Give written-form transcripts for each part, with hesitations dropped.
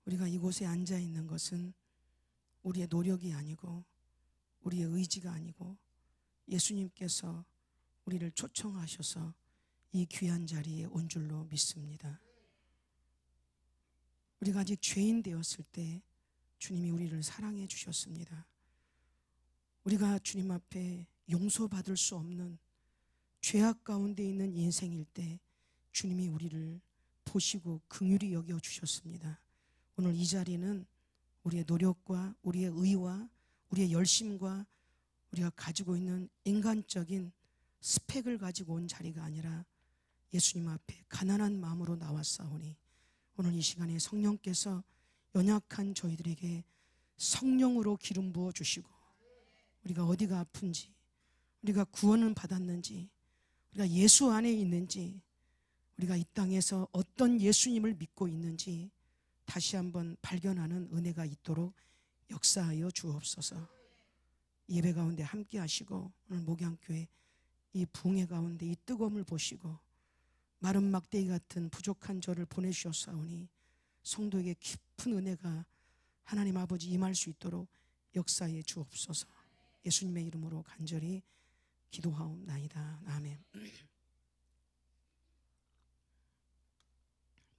우리가 이곳에 앉아 있는 것은 우리의 노력이 아니고 우리의 의지가 아니고 예수님께서 우리를 초청하셔서 이 귀한 자리에 온 줄로 믿습니다. 우리가 아직 죄인 되었을 때 주님이 우리를 사랑해 주셨습니다. 우리가 주님 앞에 용서받을 수 없는 죄악 가운데 있는 인생일 때 주님이 우리를 보시고 긍휼히 여겨 주셨습니다. 오늘 이 자리는 우리의 노력과 우리의 의와 우리의 열심과 우리가 가지고 있는 인간적인 스펙을 가지고 온 자리가 아니라 예수님 앞에 가난한 마음으로 나왔사오니 오늘 이 시간에 성령께서 연약한 저희들에게 성령으로 기름 부어 주시고 우리가 어디가 아픈지, 우리가 구원을 받았는지, 우리가 예수 안에 있는지, 우리가 이 땅에서 어떤 예수님을 믿고 있는지 다시 한번 발견하는 은혜가 있도록 역사하여 주옵소서. 예배 가운데 함께 하시고 오늘 목양교회 이 붕해 가운데 이 뜨거움을 보시고 마른 막대기 같은 부족한 저를 보내주셨사오니 성도에게 깊은 은혜가 하나님 아버지 임할 수 있도록 역사해 주옵소서. 예수님의 이름으로 간절히 기도하옵나이다. 아멘.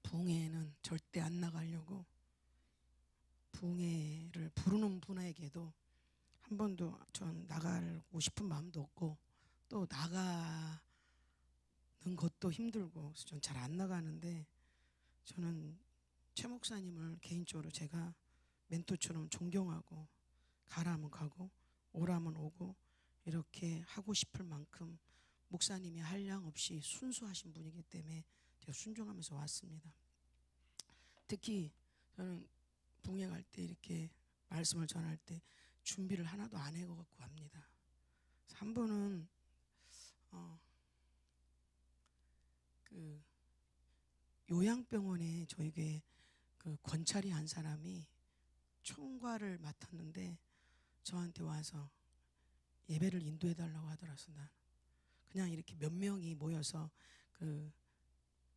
붕해는 절대 안 나가려고 붕해를 부르는 분에게도 한 번도 전 나가고 싶은 마음도 없고 또 나가는 것도 힘들고 전 잘 안 나가는데 저는 최 목사님을 개인적으로 제가 멘토처럼 존경하고 가라면 가고 오라면 오고 이렇게 하고 싶을 만큼 목사님이 한량 없이 순수하신 분이기 때문에 제가 순종하면서 왔습니다. 특히 저는 붕해 갈 때 이렇게 말씀을 전할 때 준비를 하나도 안 해갖고 갑니다. 한 번은 그 요양병원에 저에게 그 권찰이 한 사람이 총괄을 맡았는데 저한테 와서 예배를 인도해 달라고 하더라고요. 그냥 이렇게 몇 명이 모여서 그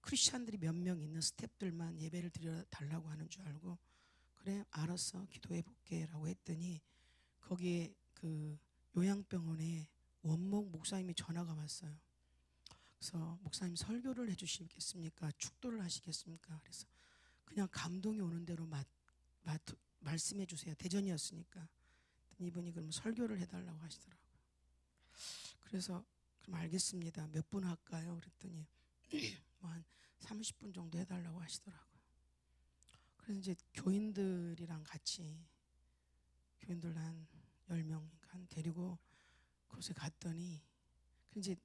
크리스찬들이 몇 명 있는 스태프들만 예배를 드려 달라고 하는 줄 알고 그래 알았어 기도해 볼게 라고 했더니 거기에 그 요양병원에 원목 목사님이 전화가 왔어요. 그래서 목사님 설교를 해주시겠습니까? 축도를 하시겠습니까? 그래서 그냥 감동이 오는 대로 말씀해 주세요. 대전이었으니까. 이분이 그럼 설교를 해달라고 하시더라고요. 그래서 그럼 알겠습니다. 몇 분 할까요? 그랬더니 뭐 한 30분 정도 해달라고 하시더라고요. 그래서 이제 교인들이랑 같이 교인들 한 10명 데리고 그곳에 갔더니 이제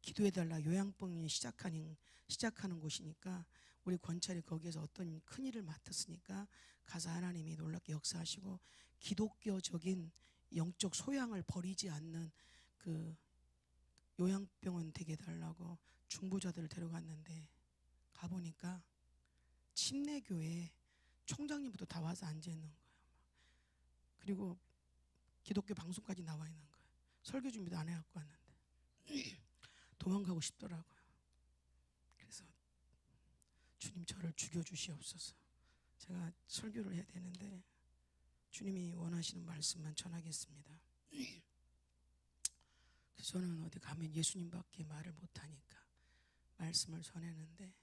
기도해달라 요양병원이 시작하는 곳이니까 우리 권찰이 거기에서 어떤 큰 일을 맡았으니까 가서 하나님이 놀랍게 역사하시고 기독교적인 영적 소양을 버리지 않는 그 요양병원 되게 해달라고 중보자들을 데려갔는데 가보니까 침례교회 총장님부터 다 와서 앉아있는 거예요. 그리고 기독교 방송까지 나와 있는 거예요. 설교 준비도 안 해갖고 왔는데 도망가고 싶더라고요. 그래서 주님 저를 죽여주시옵소서. 제가 설교를 해야 되는데 주님이 원하시는 말씀만 전하겠습니다. 그래서 저는 어디 가면 예수님밖에 말을 못하니까 말씀을 전했는데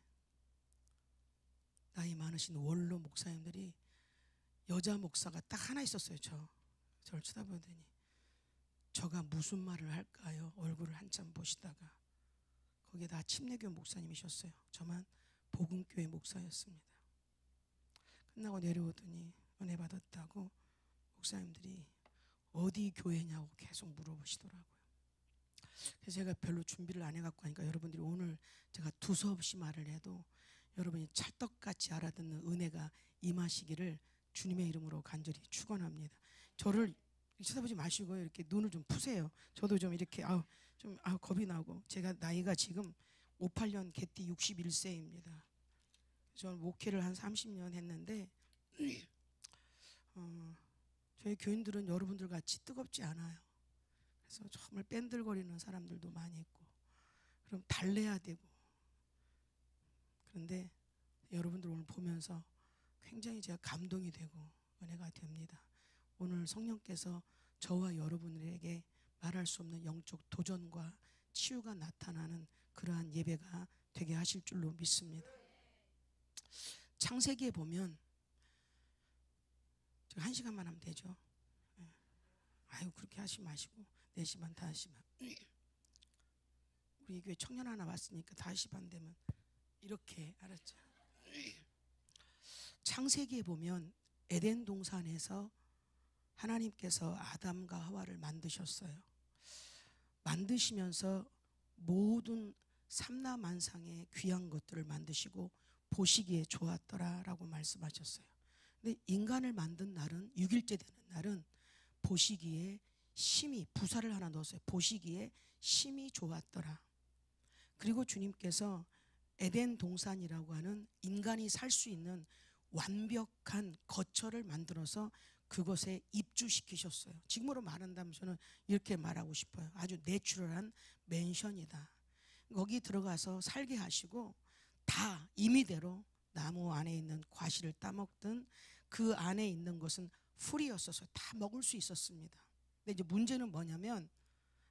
나이 많으신 원로 목사님들이 여자 목사가 딱 하나 있었어요. 저를 쳐다보더니 저가 무슨 말을 할까요? 얼굴을 한참 보시다가 거기에 다 침례교 목사님이셨어요. 저만 복음교회 목사였습니다. 끝나고 내려오더니 은혜 받았다고 목사님들이 어디 교회냐고 계속 물어보시더라고요. 그래서 제가 별로 준비를 안 해갖고 하니까 여러분들이 오늘 제가 두서없이 말을 해도 여러분이 찰떡같이 알아듣는 은혜가 임하시기를 주님의 이름으로 간절히 축원합니다. 저를 쳐다보지 마시고 이렇게 눈을 좀 푸세요. 저도 좀 이렇게 겁이 나고 제가 나이가 지금 58년 개띠 61세입니다. 저는 목회를 한 30년 했는데 저희 교인들은 여러분들 같이 뜨겁지 않아요. 그래서 정말 뺀들거리는 사람들도 많이 있고 그럼 달래야 되고 그런데 여러분들 오늘 보면서 굉장히 제가 감동이 되고 은혜가 됩니다. 오늘 성령께서 저와 여러분들에게 말할 수 없는 영적 도전과 치유가 나타나는 그러한 예배가 되게 하실 줄로 믿습니다. 창세기에 보면 1시간만 하면 되죠. 아유 그렇게 하지 마시고 4시 반 5시 반 우리 교회 청년 하나 왔으니까 5시 반 되면 이렇게 알았죠. 창세기에 보면 에덴 동산에서 하나님께서 아담과 하와를 만드셨어요. 만드시면서 모든 삼라만상의 귀한 것들을 만드시고 보시기에 좋았더라라고 말씀하셨어요. 근데 인간을 만든 날은 6일째 되는 날은 보시기에 심히 부사를 하나 넣었어요. 보시기에 심히 좋았더라. 그리고 주님께서 에덴 동산이라고 하는 인간이 살 수 있는 완벽한 거처를 만들어서 그것에 입주시키셨어요. 지금으로 말한다면 저는 이렇게 말하고 싶어요. 아주 내추럴한 맨션이다. 거기 들어가서 살게 하시고 다 임의대로 나무 안에 있는 과실을 따먹든 그 안에 있는 것은 풀이었어서 다 먹을 수 있었습니다. 근데 이제 문제는 뭐냐면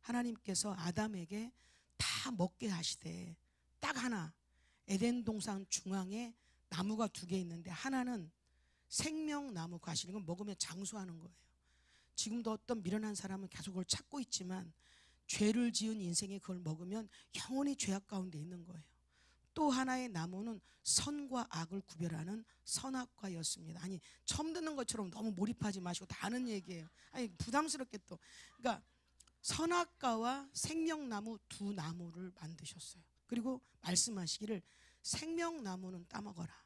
하나님께서 아담에게 다 먹게 하시되 딱 하나 에덴 동산 중앙에 나무가 2개 있는데 하나는 생명나무 과실, 이건 먹으면 장수하는 거예요. 지금도 어떤 미련한 사람은 계속 그걸 찾고 있지만 죄를 지은 인생에 그걸 먹으면 영원히 죄악 가운데 있는 거예요. 또 하나의 나무는 선과 악을 구별하는 선악과였습니다. 아니 처음 듣는 것처럼 너무 몰입하지 마시고 다 아는 얘기예요. 아니 부담스럽게 또 그러니까 선악과와 생명나무 2 나무를 만드셨어요. 그리고 말씀하시기를 생명나무는 따먹어라.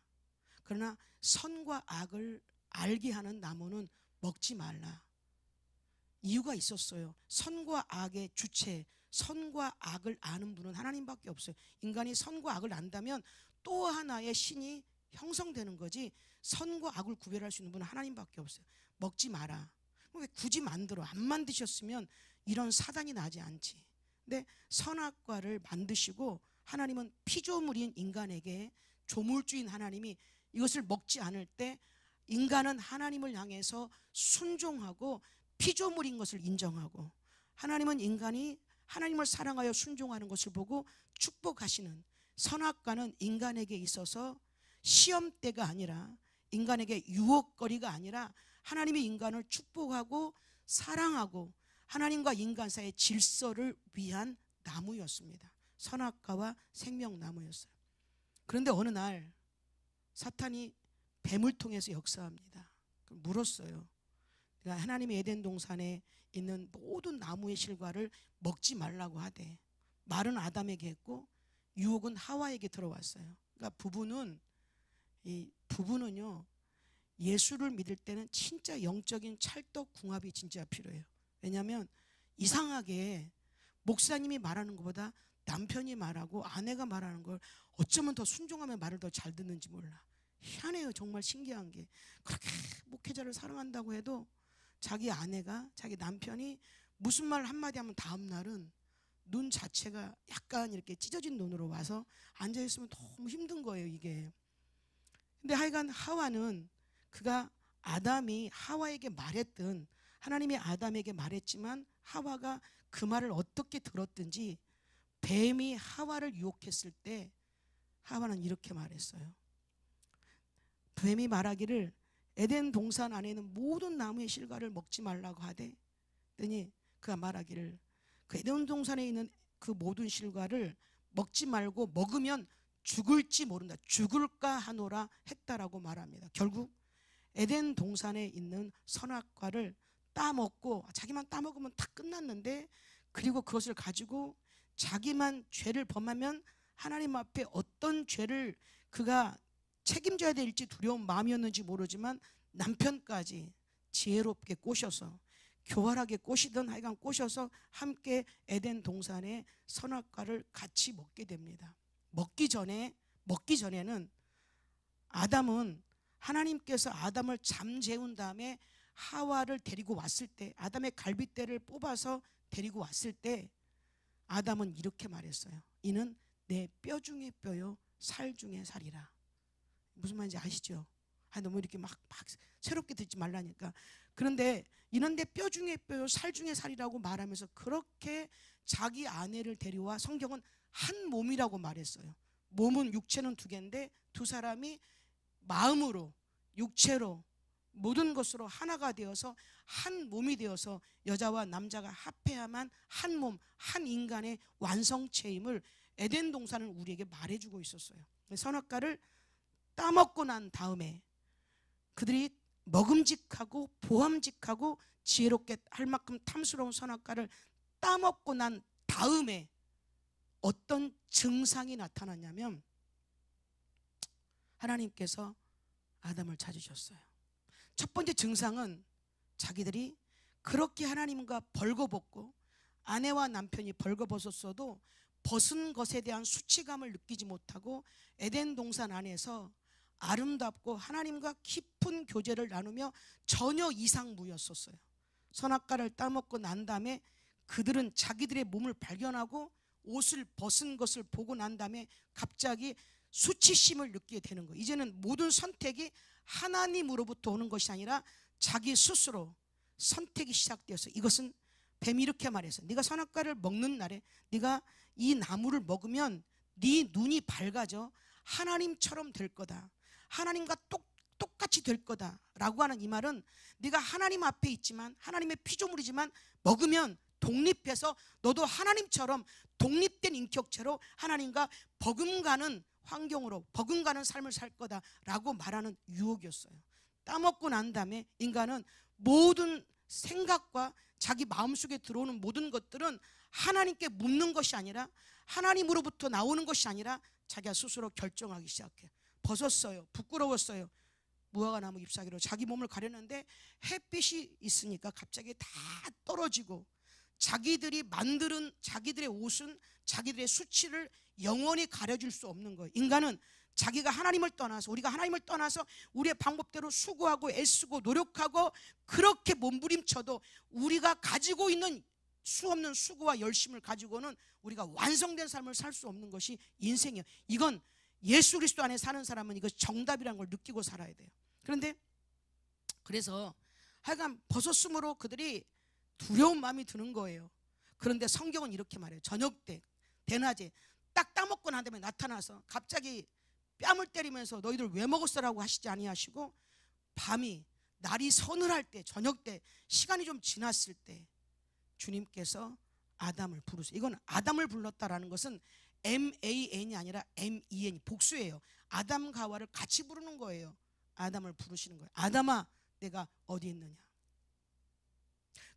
그러나 선과 악을 알게 하는 나무는 먹지 말라. 이유가 있었어요. 선과 악의 주체, 선과 악을 아는 분은 하나님밖에 없어요. 인간이 선과 악을 안다면 또 하나의 신이 형성되는 거지 선과 악을 구별할 수 있는 분은 하나님밖에 없어요. 먹지 마라. 왜 굳이 만들어? 안 만드셨으면 이런 사단이 나지 않지. 근데 선악과를 만드시고 하나님은 피조물인 인간에게 조물주인 하나님이 이것을 먹지 않을 때 인간은 하나님을 향해서 순종하고 피조물인 것을 인정하고 하나님은 인간이 하나님을 사랑하여 순종하는 것을 보고 축복하시는 선악과는 인간에게 있어서 시험대가 아니라 인간에게 유혹거리가 아니라 하나님이 인간을 축복하고 사랑하고 하나님과 인간 사이의 질서를 위한 나무였습니다. 선악과와 생명나무였어요. 그런데 어느 날 사탄이 뱀을 통해서 역사합니다. 물었어요. 그러니까 하나님이 에덴 동산에 있는 모든 나무의 실과를 먹지 말라고 하되 말은 아담에게 했고 유혹은 하와에게 들어왔어요. 그러니까 부부는요 예수를 믿을 때는 진짜 영적인 찰떡궁합이 진짜 필요해요. 왜냐하면 이상하게 목사님이 말하는 것보다 남편이 말하고 아내가 말하는 걸 어쩌면 더 순종하면 말을 더 잘 듣는지 몰라. 희한해요. 정말 신기한 게 그렇게 목회자를 사랑한다고 해도 자기 아내가 자기 남편이 무슨 말 한마디 하면 다음 날은 눈 자체가 약간 이렇게 찢어진 눈으로 와서 앉아있으면 너무 힘든 거예요 이게. 근데 하여간 하와는 그가 아담이 하와에게 말했든 하나님이 아담에게 말했지만 하와가 그 말을 어떻게 들었든지 뱀이 하와를 유혹했을 때 하와는 이렇게 말했어요. 뱀이 말하기를 에덴 동산 안에 있는 모든 나무의 실과를 먹지 말라고 하되 더니 그가 말하기를 그 에덴 동산에 있는 그 모든 실과를 먹지 말고 먹으면 죽을지 모른다. 죽을까 하노라 했다라고 말합니다. 결국 에덴 동산에 있는 선악과를 따먹고 자기만 따먹으면 다 끝났는데 그리고 그것을 가지고 자기만 죄를 범하면 하나님 앞에 어떤 죄를 그가 책임져야 될지 두려운 마음이었는지 모르지만 남편까지 지혜롭게 꼬셔서 교활하게 꼬시던 하여간 꼬셔서 함께 에덴 동산의 선악과를 같이 먹게 됩니다. 먹기 전에는 아담은 하나님께서 아담을 잠재운 다음에 하와를 데리고 왔을 때 아담의 갈빗대를 뽑아서 데리고 왔을 때 아담은 이렇게 말했어요. 이는 내 뼈 중에 뼈요 살 중에 살이라. 무슨 말인지 아시죠? 너무 이렇게 막 새롭게 듣지 말라니까. 그런데 이런데 뼈 중에 뼈요 살 중에 살이라고 말하면서 그렇게 자기 아내를 데려와 성경은 한 몸이라고 말했어요. 몸은 육체는 두 개인데 두 사람이 마음으로 육체로 모든 것으로 하나가 되어서 한 몸이 되어서 여자와 남자가 합해야만 한 몸, 한 인간의 완성체임을 에덴 동산은 우리에게 말해주고 있었어요. 선악과를 따먹고 난 다음에 그들이 먹음직하고 보암직하고 지혜롭게 할 만큼 탐스러운 선악과를 따먹고 난 다음에 어떤 증상이 나타났냐면 하나님께서 아담을 찾으셨어요. 첫 번째 증상은 자기들이 그렇게 하나님과 벌거벗고 아내와 남편이 벌거벗었어도 벗은 것에 대한 수치감을 느끼지 못하고 에덴 동산 안에서 아름답고 하나님과 깊은 교제를 나누며 전혀 이상무였었어요. 선악과를 따먹고 난 다음에 그들은 자기들의 몸을 발견하고 옷을 벗은 것을 보고 난 다음에 갑자기 수치심을 느끼게 되는 거예요. 이제는 모든 선택이 하나님으로부터 오는 것이 아니라 자기 스스로 선택이 시작되어서 이것은 뱀이 이렇게 말했어요. 네가 선악과를 먹는 날에 네가 이 나무를 먹으면 네 눈이 밝아져 하나님처럼 될 거다. 하나님과 똑같이 될 거다 라고 하는 이 말은 네가 하나님 앞에 있지만 하나님의 피조물이지만 먹으면 독립해서 너도 하나님처럼 독립된 인격체로 하나님과 버금가는 환경으로 버금가는 삶을 살 거다라고 말하는 유혹이었어요. 따먹고 난 다음에 인간은 모든 생각과 자기 마음속에 들어오는 모든 것들은 하나님께 묻는 것이 아니라 하나님으로부터 나오는 것이 아니라 자기가 스스로 결정하기 시작해요. 벗었어요. 부끄러웠어요. 무화과 나무 잎사귀로 자기 몸을 가렸는데 햇빛이 있으니까 갑자기 다 떨어지고 자기들이 만드는 자기들의 옷은 자기들의 수치를 영원히 가려줄 수 없는 거예요. 인간은 자기가 하나님을 떠나서 우리가 하나님을 떠나서 우리의 방법대로 수고하고 애쓰고 노력하고 그렇게 몸부림쳐도 우리가 가지고 있는 수없는 수고와 열심을 가지고는 우리가 완성된 삶을 살 수 없는 것이 인생이에요. 이건 예수 그리스도 안에 사는 사람은 이것이 정답이라는 걸 느끼고 살아야 돼요. 그런데 그래서 하여간 벗었으므로 그들이 두려운 마음이 드는 거예요. 그런데 성경은 이렇게 말해요. 저녁 때 대낮에 딱 따먹고 난 다음에 나타나서 갑자기 뺨을 때리면서 너희들 왜 먹었어라고 하시지 아니하시고 밤이 날이 서늘할 때 저녁 때 시간이 좀 지났을 때 주님께서 아담을 부르세요. 이건 아담을 불렀다라는 것은 M-A-N이 아니라 M-E-N이 복수예요. 아담과 하와를 같이 부르는 거예요. 아담을 부르시는 거예요. 아담아 내가 어디 있느냐.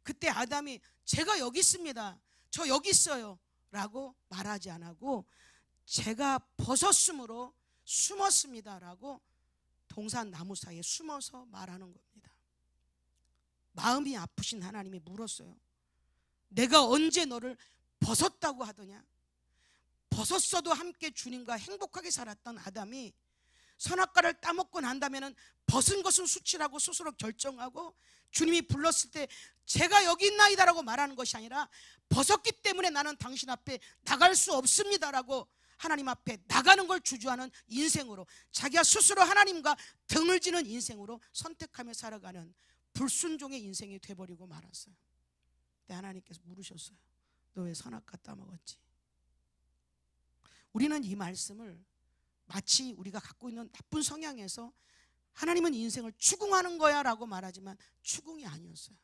그때 아담이 제가 여기 있습니다. 저 여기 있어요 라고 말하지 않고 제가 벗었으므로 숨었습니다 라고 동산 나무 사이에 숨어서 말하는 겁니다. 마음이 아프신 하나님이 물었어요. 내가 언제 너를 벗었다고 하더냐. 벗었어도 함께 주님과 행복하게 살았던 아담이 선악과를 따먹고 난다면 벗은 것은 수치라고 스스로 결정하고 주님이 불렀을 때 제가 여기 있나이다라고 말하는 것이 아니라 벗었기 때문에 나는 당신 앞에 나갈 수 없습니다라고 하나님 앞에 나가는 걸 주저하는 인생으로 자기가 스스로 하나님과 등을 지는 인생으로 선택하며 살아가는 불순종의 인생이 돼버리고 말았어요. 근데 하나님께서 물으셨어요. 너 왜 선악과 따먹었지? 우리는 이 말씀을 마치 우리가 갖고 있는 나쁜 성향에서 하나님은 인생을 추궁하는 거야 라고 말하지만 추궁이 아니었어요.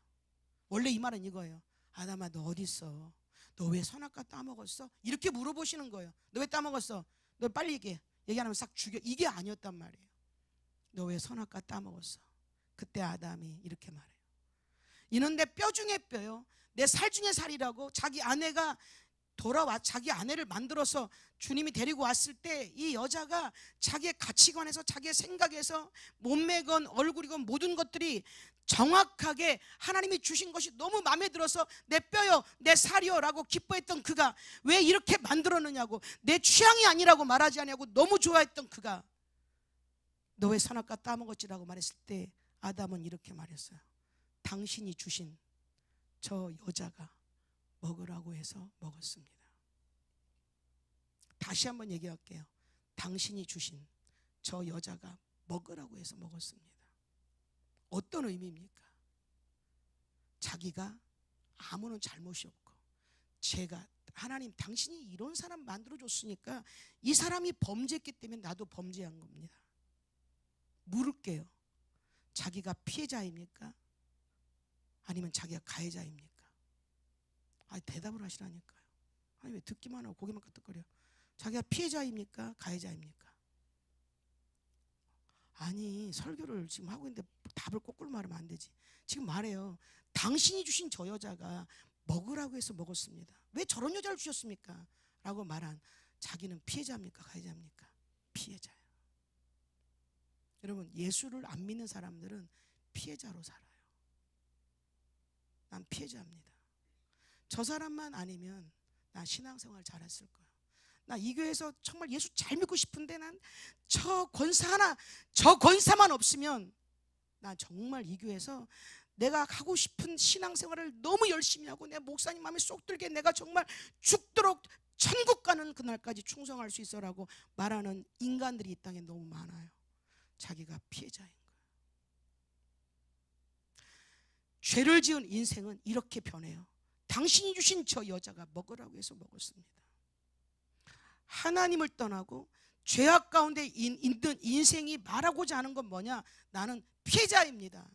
원래 이 말은 이거예요. 아담아 너 어디 있어? 너 왜 선악과 따먹었어? 이렇게 물어보시는 거예요. 너 왜 따먹었어? 너 빨리 얘기해. 얘기 안 하면 싹 죽여. 이게 아니었단 말이에요. 너 왜 선악과 따먹었어? 그때 아담이 이렇게 말해요. 이는 내 뼈 중에 뼈요 내 살 중에 살이라고. 자기 아내가 돌아와 자기 아내를 만들어서 주님이 데리고 왔을 때 이 여자가 자기의 가치관에서 자기의 생각에서 몸매건 얼굴이건 모든 것들이 정확하게 하나님이 주신 것이 너무 마음에 들어서 내 뼈요 내 살이요 라고 기뻐했던 그가 왜 이렇게 만들었느냐고 내 취향이 아니라고 말하지 않냐고 너무 좋아했던 그가 너 왜 선악과 따먹었지라고 말했을 때 아담은 이렇게 말했어요. 당신이 주신 저 여자가 먹으라고 해서 먹었습니다. 다시 한번 얘기할게요. 당신이 주신 저 여자가 먹으라고 해서 먹었습니다. 어떤 의미입니까? 자기가 아무런 잘못이 없고 제가 하나님 당신이 이런 사람 만들어줬으니까 이 사람이 범죄했기 때문에 나도 범죄한 겁니다. 물을게요. 자기가 피해자입니까? 아니면 자기가 가해자입니까? 대답을 하시라니까요. 아니 왜 듣기만 하고 고개만 끄덕거려. 자기가 피해자입니까? 가해자입니까? 아니 설교를 지금 하고 있는데 답을 거꾸로 말하면 안 되지. 지금 말해요. 당신이 주신 저 여자가 먹으라고 해서 먹었습니다. 왜 저런 여자를 주셨습니까? 라고 말한 자기는 피해자입니까? 가해자입니까? 피해자예요. 여러분 예수를 안 믿는 사람들은 피해자로 살아요. 난 피해자입니다. 저 사람만 아니면 나 신앙생활 잘했을 거야. 나 이 교회에서 정말 예수 잘 믿고 싶은데 난 저 권사만 없으면 나 정말 이 교회에서 내가 하고 싶은 신앙생활을 너무 열심히 하고 내 목사님 마음에 쏙 들게 내가 정말 죽도록 천국 가는 그날까지 충성할 수 있어라고 말하는 인간들이 이 땅에 너무 많아요. 자기가 피해자인 거예요. 죄를 지은 인생은 이렇게 변해요. 당신이 주신 저 여자가 먹으라고 해서 먹었습니다. 하나님을 떠나고 죄악 가운데 있는 인생이 말하고자 하는 건 뭐냐? 나는 피해자입니다.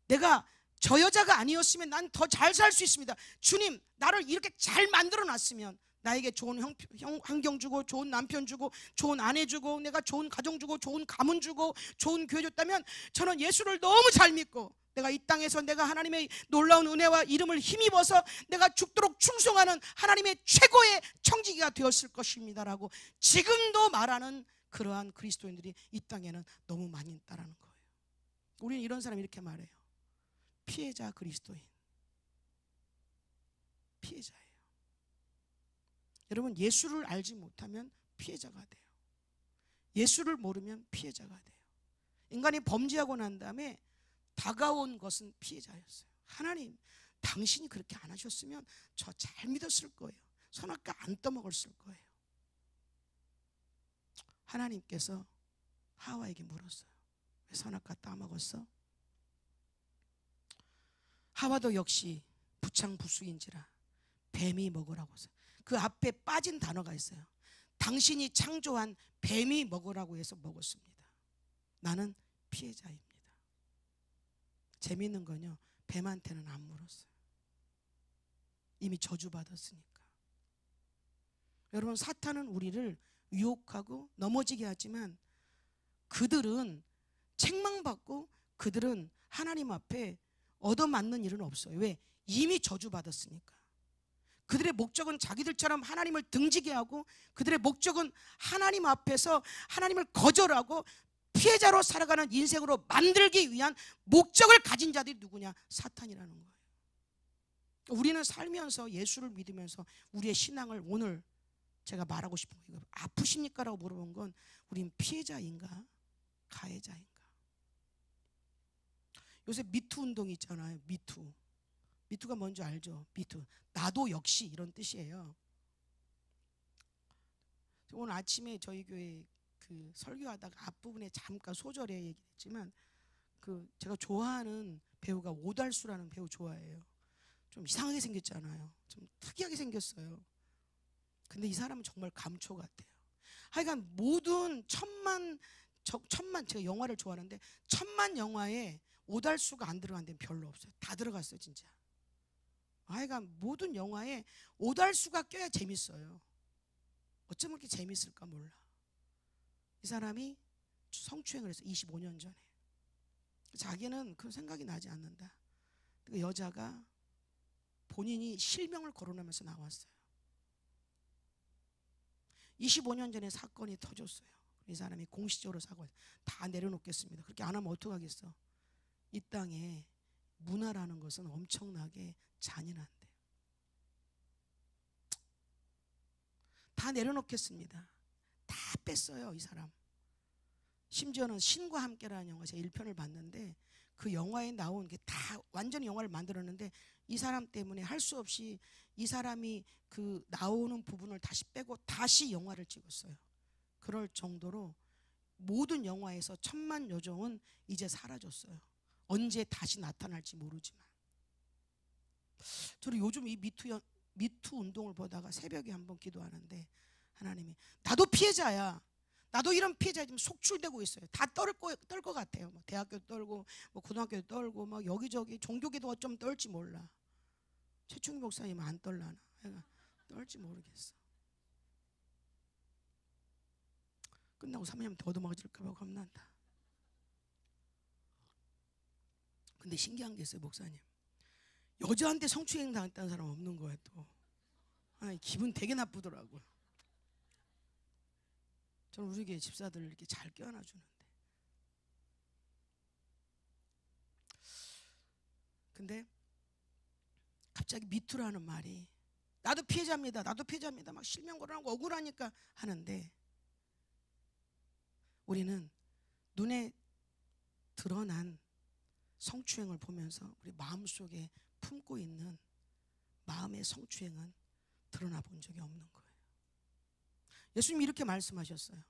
내가 저 여자가 아니었으면 난 더 잘 살 수 있습니다. 주님 나를 이렇게 잘 만들어 놨으면 나에게 좋은 환경 주고 좋은 남편 주고 좋은 아내 주고 내가 좋은 가정 주고 좋은 가문 주고 좋은 교회 줬다면 저는 예수를 너무 잘 믿고 내가 이 땅에서 내가 하나님의 놀라운 은혜와 이름을 힘입어서 내가 죽도록 충성하는 하나님의 최고의 청지기가 되었을 것입니다라고 지금도 말하는 그러한 그리스도인들이 이 땅에는 너무 많이 있다라는 거예요. 우리는 이런 사람 이렇게 말해요. 피해자 그리스도인. 피해자예요. 여러분 예수를 알지 못하면 피해자가 돼요. 예수를 모르면 피해자가 돼요. 인간이 범죄하고 난 다음에 다가온 것은 피해자였어요. 하나님 당신이 그렇게 안 하셨으면 저 잘 믿었을 거예요. 선악과 안 떠먹었을 거예요. 하나님께서 하와에게 물었어요. 왜 선악과 따먹었어? 하와도 역시 부창부수인지라 뱀이 먹으라고 했어요. 그 앞에 빠진 단어가 있어요. 당신이 창조한 뱀이 먹으라고 해서 먹었습니다. 나는 피해자입니다. 재미있는 건요, 뱀한테는 안 물었어요. 이미 저주받았으니까. 여러분 사탄은 우리를 유혹하고 넘어지게 하지만 그들은 책망받고 그들은 하나님 앞에 얻어맞는 일은 없어요. 왜? 이미 저주받았으니까. 그들의 목적은 자기들처럼 하나님을 등지게 하고 그들의 목적은 하나님 앞에서 하나님을 거절하고 피해자로 살아가는 인생으로 만들기 위한 목적을 가진 자들이 누구냐? 사탄이라는 거예요. 우리는 살면서 예수를 믿으면서 우리의 신앙을 오늘 제가 말하고 싶은 거예요. 아프십니까? 라고 물어본 건 우린 피해자인가? 가해자인가? 요새 미투 운동이 있잖아요. 미투. 미투가 뭔지 알죠? 미투. 나도 역시 이런 뜻이에요. 오늘 아침에 저희 교회 그 설교하다가 앞부분에 잠깐 소절에 얘기했지만 제가 좋아하는 배우가 오달수라는 배우 좋아해요. 좀 이상하게 생겼잖아요. 좀 특이하게 생겼어요. 근데 이 사람은 정말 감초 같아요. 하여간 모든 천만 제가 영화를 좋아하는데 1000만 영화에 오달수가 안 들어간 데는 별로 없어요. 다 들어갔어요 진짜. 하여간 모든 영화에 오달수가 껴야 재밌어요. 어쩜 그렇게 재밌을까 몰라. 이 사람이 성추행을 했어요. 25년 전에. 자기는 그 생각이 나지 않는다. 그 여자가 본인이 실명을 거론하면서 나왔어요. 25년 전에 사건이 터졌어요. 이 사람이 공식적으로 사과해서 다 내려놓겠습니다. 그렇게 안 하면 어떡하겠어. 이 땅에 문화라는 것은 엄청나게 잔인한데 다 내려놓겠습니다. 다 뺐어요 이 사람. 심지어는 신과 함께라는 영화 제가 1편을 봤는데 그 영화에 나온 게 다 완전히 영화를 만들었는데 이 사람 때문에 할 수 없이 이 사람이 그 나오는 부분을 다시 빼고 다시 영화를 찍었어요. 그럴 정도로 모든 영화에서 천만 여종은 이제 사라졌어요. 언제 다시 나타날지 모르지만. 저는 요즘 이 미투 운동을 보다가 새벽에 한번 기도하는데, 하나님이 나도 피해자야, 나도 이런 피해자에 지금 속출되고 있어요. 다 떨 것 같아요. 뭐 대학교도 떨고, 뭐 고등학교도 떨고, 막 여기저기 종교기도 어쩜 떨지 몰라. 최충희 목사님은 안 떨라나? 내가 떨지 모르겠어. 끝나고 3년 더 도망질까봐 겁난다. 근데 신기한 게 있어요, 목사님. 여자한테 성추행 당했다는 사람 없는 거예요, 또. 아니, 기분 되게 나쁘더라고요. 저는 우리 교회 집사들 이렇게 잘 껴안아 주는데. 근데 갑자기 미투라는 말이, 나도 피해자입니다, 나도 피해자입니다, 막 실명거론하고 억울하니까 하는데, 우리는 눈에 드러난 성추행을 보면서 우리 마음속에 품고 있는 마음의 성추행은 드러나 본 적이 없는 거예요. 예수님이 이렇게 말씀하셨어요.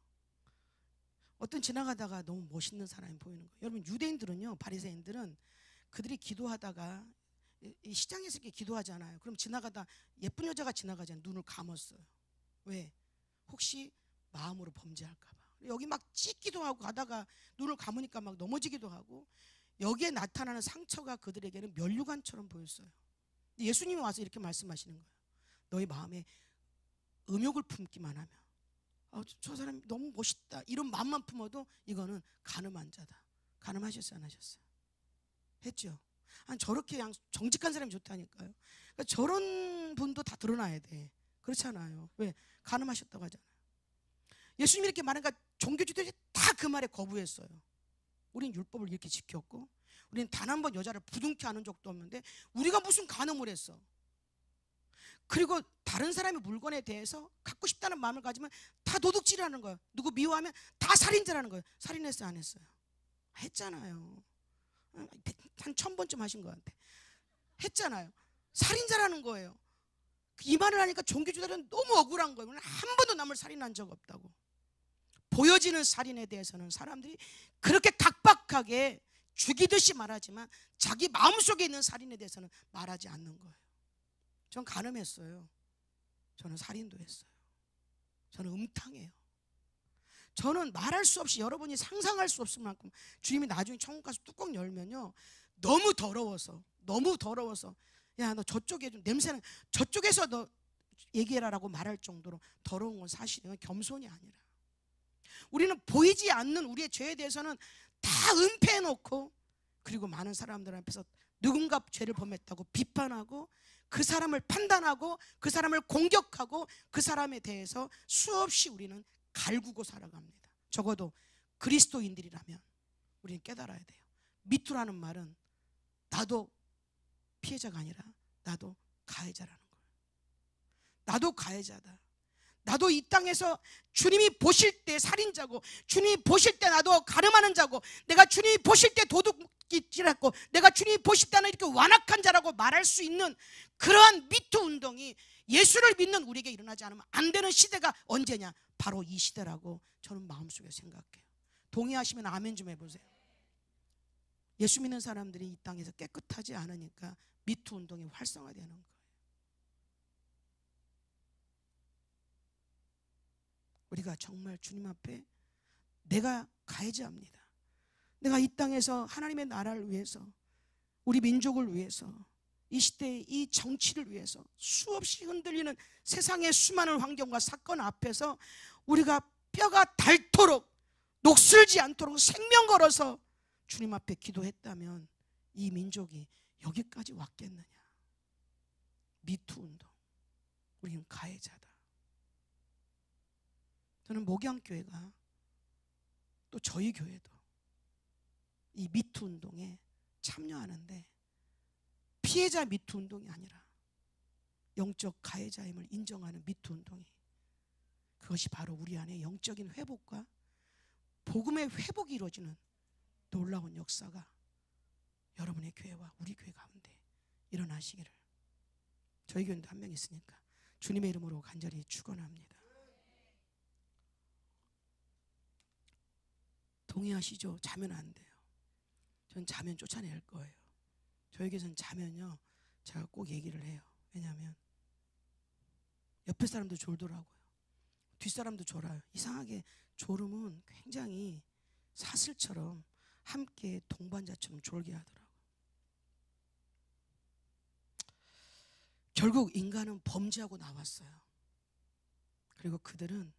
어떤 지나가다가 너무 멋있는 사람이 보이는 거예요. 여러분, 유대인들은요, 바리새인들은 그들이 기도하다가 이 시장에서 이렇게 기도하잖아요. 그럼 지나가다 예쁜 여자가 지나가잖아요. 눈을 감았어요. 왜? 혹시 마음으로 범죄할까 봐. 여기 막 찢기도 하고 가다가 눈을 감으니까 막 넘어지기도 하고, 여기에 나타나는 상처가 그들에게는 면류관처럼 보였어요. 예수님이 와서 이렇게 말씀하시는 거예요. 너희 마음에 음욕을 품기만 하면, 저 사람이 너무 멋있다, 이런 마음만 품어도 이거는 가늠한 자다. 가늠하셨어요, 안 하셨어요? 했죠. 아니, 저렇게 그냥 정직한 사람이 좋다니까요. 그러니까 저런 분도 다 드러나야 돼. 그렇잖아요. 왜? 가늠하셨다고 하잖아요. 예수님이 이렇게 말하니까 종교지도자들이 다 그 말에 거부했어요. 우린 율법을 이렇게 지켰고, 우리는 단 한 번 여자를 부둥켜 안은 적도 없는데 우리가 무슨 간음을 했어. 그리고 다른 사람의 물건에 대해서 갖고 싶다는 마음을 가지면 다 도둑질하는 거예요. 누구 미워하면 다 살인자라는 거예요. 살인했어요, 안 했어요? 했잖아요. 한 1000번쯤 하신 것 같아. 했잖아요. 살인자라는 거예요. 이 말을 하니까 종교주의자들은 너무 억울한 거예요. 한 번도 남을 살인한 적 없다고. 보여지는 살인에 대해서는 사람들이 그렇게 각박하게 죽이듯이 말하지만 자기 마음속에 있는 살인에 대해서는 말하지 않는 거예요. 전 간음했어요. 저는 살인도 했어요. 저는 음탕해요. 저는 말할 수 없이, 여러분이 상상할 수 없을 만큼, 주님이 나중에 천국 가서 뚜껑 열면요, 너무 더러워서 야, 너 저쪽에 좀 냄새는 저쪽에서 너 얘기해라라고 말할 정도로 더러운 건 사실은 겸손이 아니라, 우리는 보이지 않는 우리의 죄에 대해서는 다 은폐해놓고, 그리고 많은 사람들 앞에서 누군가 죄를 범했다고 비판하고, 그 사람을 판단하고, 그 사람을 공격하고, 그 사람에 대해서 수없이 우리는 갈구고 살아갑니다. 적어도 그리스도인들이라면 우리는 깨달아야 돼요. 미투라는 말은 나도 피해자가 아니라 나도 가해자라는 거예요. 나도 가해자다. 나도 이 땅에서 주님이 보실 때 살인자고, 주님이 보실 때 나도 가늠하는 자고, 내가 주님이 보실 때 도둑질했고, 내가 주님이 보실 때는 이렇게 완악한 자라고 말할 수 있는 그러한 미투 운동이 예수를 믿는 우리에게 일어나지 않으면 안 되는 시대가 언제냐? 바로 이 시대라고 저는 마음속에 생각해요. 동의하시면 아멘 좀 해보세요. 예수 믿는 사람들이 이 땅에서 깨끗하지 않으니까 미투 운동이 활성화되는 거예요. 우리가 정말 주님 앞에 내가 가해자입니다. 내가 이 땅에서 하나님의 나라를 위해서, 우리 민족을 위해서, 이 시대의 이 정치를 위해서 수없이 흔들리는 세상의 수많은 환경과 사건 앞에서 우리가 뼈가 닳도록, 녹슬지 않도록 생명 걸어서 주님 앞에 기도했다면 이 민족이 여기까지 왔겠느냐? 미투 운동, 우리는 가해자다. 저는 목양교회가, 또 저희 교회도 이 미투 운동에 참여하는데, 피해자 미투 운동이 아니라 영적 가해자임을 인정하는 미투 운동이, 그것이 바로 우리 안에 영적인 회복과 복음의 회복이 이루어지는 놀라운 역사가 여러분의 교회와 우리 교회 가운데 일어나시기를, 저희 교회도 한 명 있으니까 주님의 이름으로 간절히 축원합니다. 동의하시죠? 자면 안 돼요. 전 자면 쫓아낼 거예요. 저에게선 자면요, 제가 꼭 얘기를 해요. 왜냐하면 옆에 사람도 졸더라고요. 뒷사람도 졸아요. 이상하게 졸음은 굉장히 사슬처럼 함께 동반자처럼 졸게 하더라고요. 결국 인간은 범죄하고 나왔어요. 그리고 그들은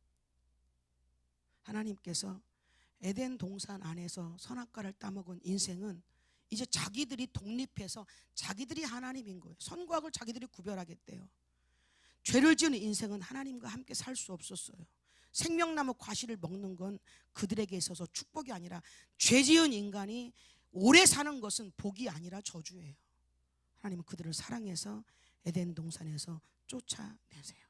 하나님께서 에덴 동산 안에서 선악과를 따먹은 인생은 이제 자기들이 독립해서 자기들이 하나님인 거예요. 선과 악을 자기들이 구별하겠대요. 죄를 지은 인생은 하나님과 함께 살 수 없었어요. 생명나무 과실을 먹는 건 그들에게 있어서 축복이 아니라, 죄 지은 인간이 오래 사는 것은 복이 아니라 저주예요. 하나님은 그들을 사랑해서 에덴 동산에서 쫓아내세요.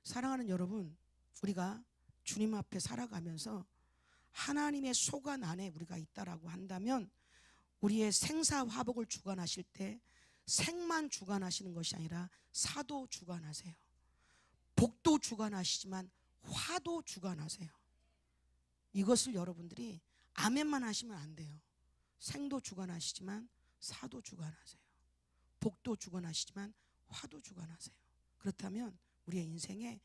사랑하는 여러분, 우리가 주님 앞에 살아가면서 하나님의 소관 안에 우리가 있다라고 한다면, 우리의 생사화복을 주관하실 때 생만 주관하시는 것이 아니라 사도 주관하세요. 복도 주관하시지만 화도 주관하세요. 이것을 여러분들이 아멘만 하시면 안 돼요. 생도 주관하시지만 사도 주관하세요. 복도 주관하시지만 화도 주관하세요. 그렇다면 우리의 인생에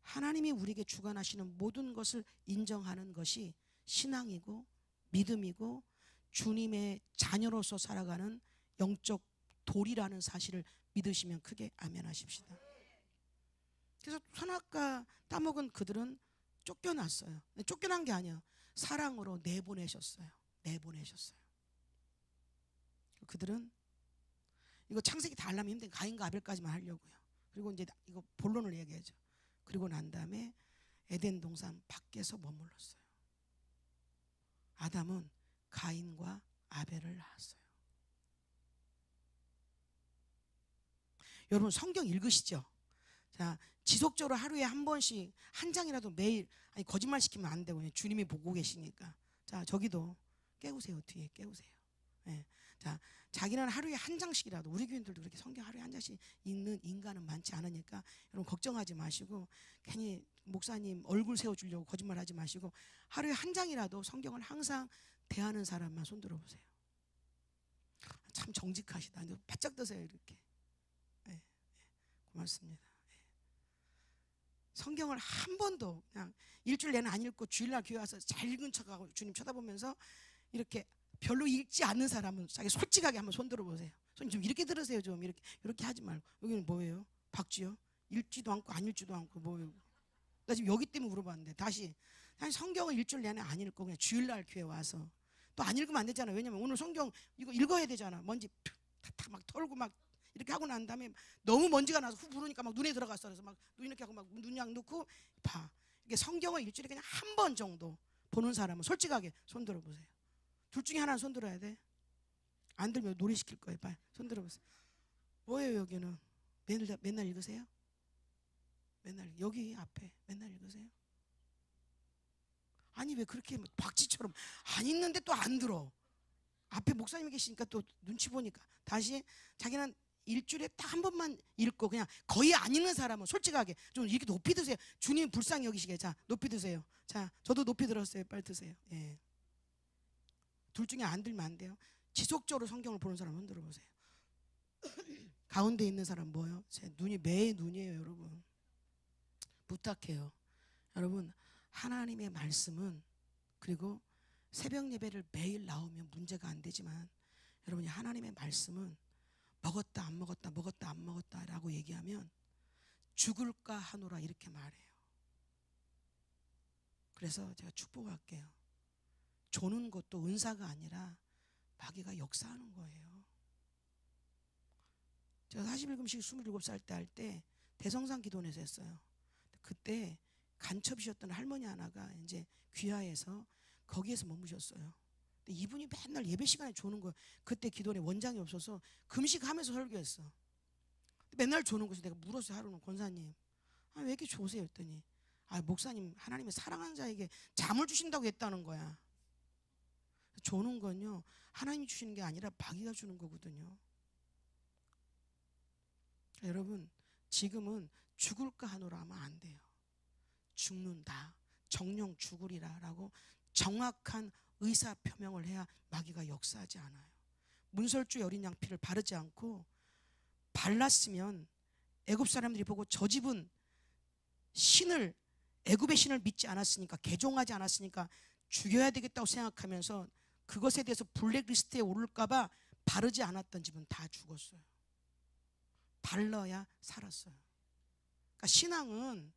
하나님이 우리에게 주관하시는 모든 것을 인정하는 것이 신앙이고 믿음이고 주님의 자녀로서 살아가는 영적 도리라는 사실을 믿으시면 크게 아멘 하십시다. 그래서 선악과 따먹은 그들은 쫓겨났어요. 쫓겨난 게 아니야. 사랑으로 내보내셨어요. 내보내셨어요. 그들은 이거 창세기 다 하려면 힘든 가인과 아벨까지만 하려고요. 그리고 이제 이거 본론을 얘기하죠. 그리고 난 다음에 에덴 동산 밖에서 머물렀어요. 아담은 가인과 아벨을 낳았어요. 여러분 성경 읽으시죠? 자, 지속적으로 하루에 한 번씩 한 장이라도 매일, 아니 거짓말 시키면 안 되고 주님이 보고 계시니까. 자, 저기도 깨우세요. 뒤에 깨우세요. 네. 자, 자기는 하루에 한 장씩이라도, 우리 교인들도 그렇게 성경 하루에 한 장씩 읽는 인간은 많지 않으니까 여러분 걱정하지 마시고, 괜히 목사님 얼굴 세워주려고 거짓말 하지 마시고, 하루에 한 장이라도 성경을 항상 대하는 사람만 손 들어보세요. 참 정직하시다. 바짝 드세요 이렇게. 네. 고맙습니다. 성경을 한 번도 그냥 일주일 내내 안 읽고 주일날 교회 와서 잘 읽은 척하고 주님 쳐다보면서 이렇게 별로 읽지 않는 사람은 자기 솔직하게 한번 손 들어보세요. 손 좀 이렇게 들으세요. 좀 이렇게 하지 말고. 여기는 뭐예요? 박쥐요? 읽지도 않고 안 읽지도 않고 뭐예요? 나 지금 여기 때문에 물어봤는데 다시 성경을 일주일 내내 안 읽고 그냥 주일날 교회 와서 또 안 읽으면 안 되잖아. 왜냐면 오늘 성경 이거 읽어야 되잖아. 먼지 다 막 털고 막 이렇게 하고 난 다음에 너무 먼지가 나서 후 부르니까 막 눈에 들어갔어. 그래서 막 눈 이렇게 하고 막 눈약 넣고 봐. 이게 성경을 일주일에 그냥 한 번 정도 보는 사람은 솔직하게 손 들어보세요. 둘 중에 하나는 손 들어야 돼. 안 들면 놀이 시킬 거예요. 빨리 손 들어보세요. 뭐예요 여기는? 맨날 읽으세요? 맨날 여기 앞에 맨날 읽으세요? 아니 왜 그렇게 박쥐처럼 안 읽는데 또 안 들어? 앞에 목사님이 계시니까 또 눈치 보니까. 다시 자기는 일주일에 딱 한 번만 읽고 그냥 거의 안 읽는 사람은 솔직하게 좀 이렇게 높이 드세요. 주님 불쌍히 여기시게. 자, 높이 드세요. 자, 저도 높이 들었어요. 빨리 드세요. 예. 둘 중에 안 들면 안 돼요. 지속적으로 성경을 보는 사람 흔들어 보세요. 가운데 있는 사람 뭐예요? 제 눈이 매의 눈이에요, 여러분. 부탁해요. 여러분, 하나님의 말씀은, 그리고 새벽 예배를 매일 나오면 문제가 안 되지만, 여러분이 하나님의 말씀은 먹었다 안 먹었다 먹었다 안 먹었다 라고 얘기하면 죽을까 하노라 이렇게 말해요. 그래서 제가 축복할게요. 조는 것도 은사가 아니라 마귀가 역사하는 거예요. 제가 41금식 27살 때 할 때 대성상 기도원에서 했어요. 그때 간첩이셨던 할머니 하나가 이제 귀하에서 거기에서 머무셨어요. 근데 이분이 맨날 예배 시간에 조는 거예요. 그때 기도원에 원장이 없어서 금식하면서 설교했어. 맨날 조는 거죠. 내가 물었어요. 하루는 권사님, 왜 이렇게 조세요? 했더니 목사님 하나님의 사랑하는 자에게 잠을 주신다고 했다는 거야. 조는 건요 하나님이 주시는 게 아니라 마귀가 주는 거거든요. 여러분 지금은 죽을까 하노라 하면 안 돼요. 죽는다, 정령 죽으리라 라고 정확한 의사 표명을 해야 마귀가 역사하지 않아요. 문설주의 어린 양 피를 바르지 않고 발랐으면 애굽 사람들이 보고 저 집은 신을, 애굽의 신을 믿지 않았으니까, 개종하지 않았으니까 죽여야 되겠다고 생각하면서 그것에 대해서 블랙리스트에 오를까봐 바르지 않았던 집은 다 죽었어요. 발라야 살았어요. 그러니까 신앙은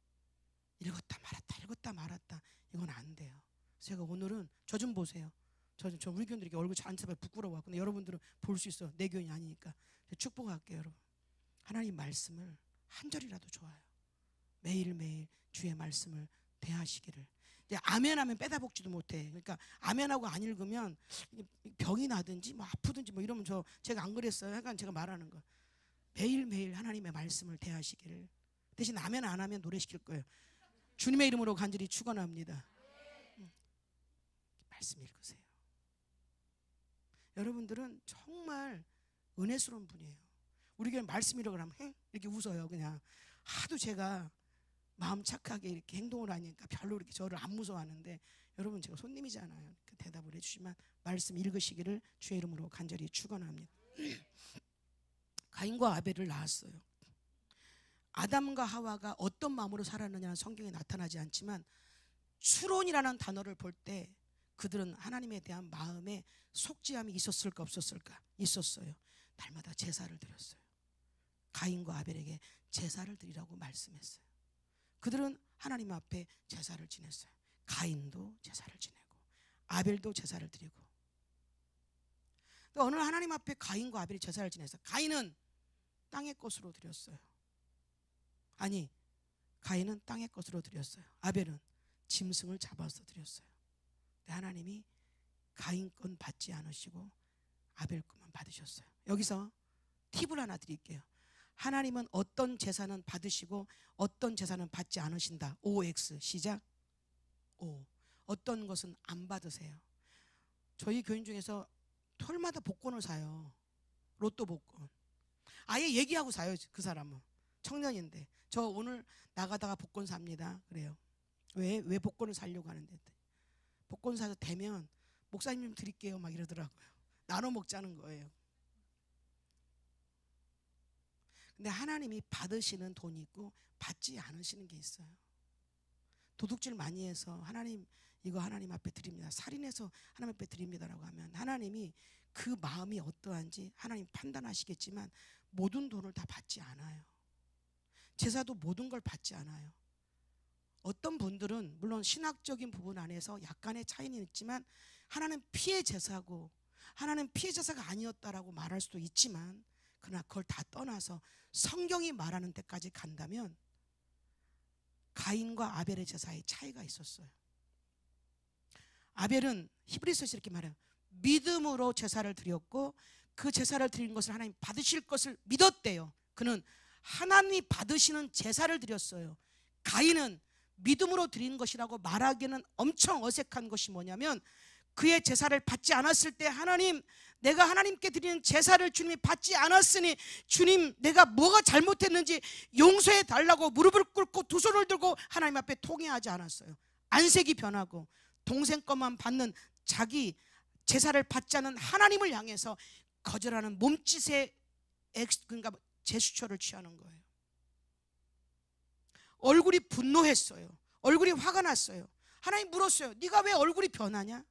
읽었다 말았다 읽었다 말았다 이건 안 돼요. 제가 오늘은 저 좀 보세요. 저 우리 교인들이 얼굴 잘 안 쳐봐요. 부끄러워. 근데 여러분들은 볼 수 있어요. 내 교인이 아니니까. 축복할게요, 여러분. 하나님 말씀을 한 절이라도 좋아요. 매일매일 주의 말씀을 대하시기를. 이제 아멘하면 빼다 먹지도 못해. 그러니까 아멘하고 안 읽으면 병이 나든지 뭐 아프든지 뭐 이러면 제가 안 그랬어요. 약간 제가 말하는 거. 매일매일 하나님의 말씀을 대하시기를. 대신 아멘 안 하면 노래 시킬 거예요. 주님의 이름으로 간절히 축원합니다. 말씀 읽으세요. 여러분들은 정말 은혜스러운 분이에요. 우리 교회 말씀이라고 하면 이렇게 웃어요. 그냥 하도 제가 마음 착하게 이렇게 행동을 하니까 별로 이렇게 저를 안 무서워하는데, 여러분 제가 손님이잖아요. 대답을 해주시면 말씀 읽으시기를 주의 이름으로 간절히 축원합니다. 가인과 아벨을 낳았어요. 아담과 하와가 어떤 마음으로 살았느냐는 성경에 나타나지 않지만 추론이라는 단어를 볼 때 그들은 하나님에 대한 마음에 속죄함이 있었을까 없었을까? 있었어요. 날마다 제사를 드렸어요. 가인과 아벨에게 제사를 드리라고 말씀했어요. 그들은 하나님 앞에 제사를 지냈어요. 가인도 제사를 지내고 아벨도 제사를 드리고. 또 어느 날 하나님 앞에 가인과 아벨이 제사를 지냈어요. 가인은 땅의 것으로 드렸어요. 아니, 가인은 땅의 것으로 드렸어요. 아벨은 짐승을 잡아서 드렸어요. 근데 하나님이 가인 건 받지 않으시고 아벨 것만 받으셨어요. 여기서 팁을 하나 드릴게요. 하나님은 어떤 제사는 받으시고 어떤 제사는 받지 않으신다. OX 시작. O. 어떤 것은 안 받으세요. 저희 교인 중에서 토요일마다 복권을 사요. 로또 복권. 아예 얘기하고 사요. 그 사람은 청년인데 저 오늘 나가다가 복권 삽니다. 그래요. 왜 복권을 사려고 하는데, 복권 사서 되면 목사님 좀 드릴게요 막 이러더라고요. 나눠 먹자는 거예요. 근데 하나님이 받으시는 돈이 있고 받지 않으시는 게 있어요. 도둑질 많이 해서 하나님 이거 하나님 앞에 드립니다, 살인해서 하나님 앞에 드립니다라고 하면 하나님이 그 마음이 어떠한지 하나님 판단하시겠지만 모든 돈을 다 받지 않아요. 제사도 모든 걸 받지 않아요. 어떤 분들은 물론 신학적인 부분 안에서 약간의 차이는 있지만 하나는 피해 제사고 하나는 피해 제사가 아니었다라고 말할 수도 있지만, 그러나 그걸 다 떠나서 성경이 말하는 데까지 간다면 가인과 아벨의 제사에 차이가 있었어요. 아벨은 히브리서에서 이렇게 말해요. 믿음으로 제사를 드렸고 그 제사를 드린 것을 하나님 받으실 것을 믿었대요. 그는 하나님이 받으시는 제사를 드렸어요. 가인은 믿음으로 드린 것이라고 말하기는 엄청 어색한 것이 뭐냐면, 그의 제사를 받지 않았을 때 하나님, 내가 하나님께 드리는 제사를 주님이 받지 않았으니 주님 내가 뭐가 잘못했는지 용서해 달라고 무릎을 꿇고 두 손을 들고 하나님 앞에 통회하지 않았어요. 안색이 변하고 동생 것만 받는 자기 제사를 받지 않은 하나님을 향해서 거절하는 몸짓의 그러니까 제스처를 취하는 거예요. 얼굴이 분노했어요. 얼굴이 화가 났어요. 하나님 물었어요. 네가 왜 얼굴이 변하냐?